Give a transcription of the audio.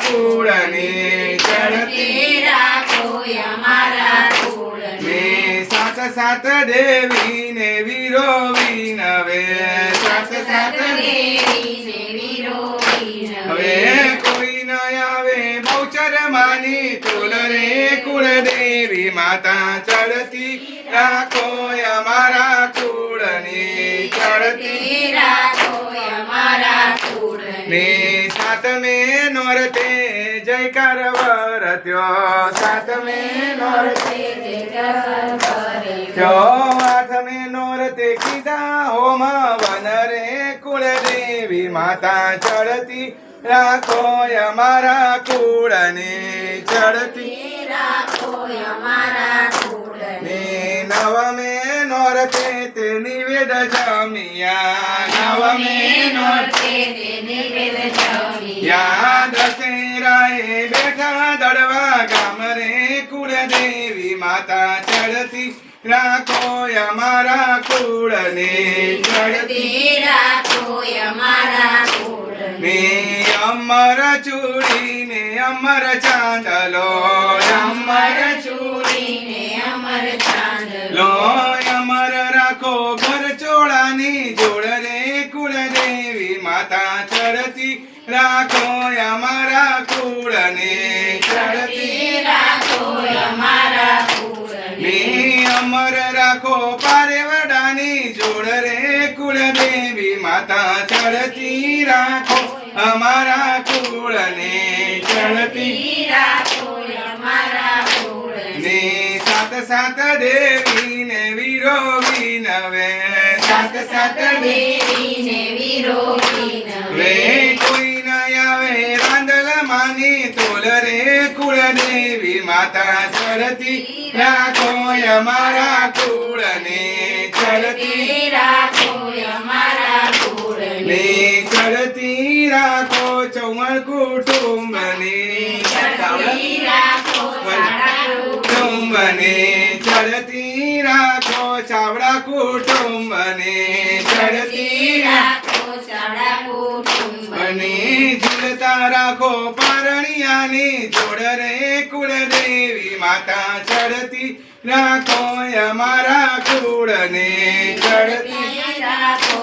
કુળને ચડતી રાખો અમારા કુળને સાત સાત દેવીને વીરો વિનવે સાત સાત દેવીને વીરો હવે કોઈ ન આવે બહુચર માની તુલ રે કુળદેવી માતા ચડતી રાખો અમારા કુળની ચડતી રાખો અમારા કુળને સાતમે નોરતે જયકાર વરત્યો સાતમે નોરતે આઠમે નોરતે કીધા હોમ વન રે કુળદેવી માતા ચડતી રાખો અમારા કુળને ચડતી રાખો અમારા કુળને નવમે નોરતે તે નિવેદ જમિયા નવમે નોરતે તે નિવેદ જમિયા દશેરાએ બેઠા દડવા ગામ રે કુળદેવી માતા ચડતી રાખો અમારા કુળને ચડતી રાખો અમારા કુળને અમર ચૂડીને અમર ચાંદલો અમર ચૂડીને અમર ચાંદલો અમર રાખો ઘર ચોળાની જોડ રે કુળદેવી માતા ચડતી રાખો અમારા કુળને ચડતી રાખો અમારા કુળને અમર રાખો પારેવડાની જોડ રે કુળદેવી માતા ચડતી રાખો અમારા કુળને ચડતી રાખો અમારા કુળને સાત સાત દેવીને વીરો વિનવે સાત સાત દેવીને વીરો વિનવે કોઈ ન આવે રાંદલ માની તોલ રે કુળદેવી માતા ચડતી રાખો અમારા કુળને ચડતી રાખો અમારા કુળને ચડતી રાખો ચૌમર કુટુંબની ચડતી રાખો કુટુંબને ચડતી રાખો ચાવડા કુટુંબને ચડતી રાખો ચાવડા કુટુંબને ઝૂલતા રાખો પારણિયાની જોડ રે કુળદેવી માતા ચડતી રાખો અમારા કુળને ચડતી રાખો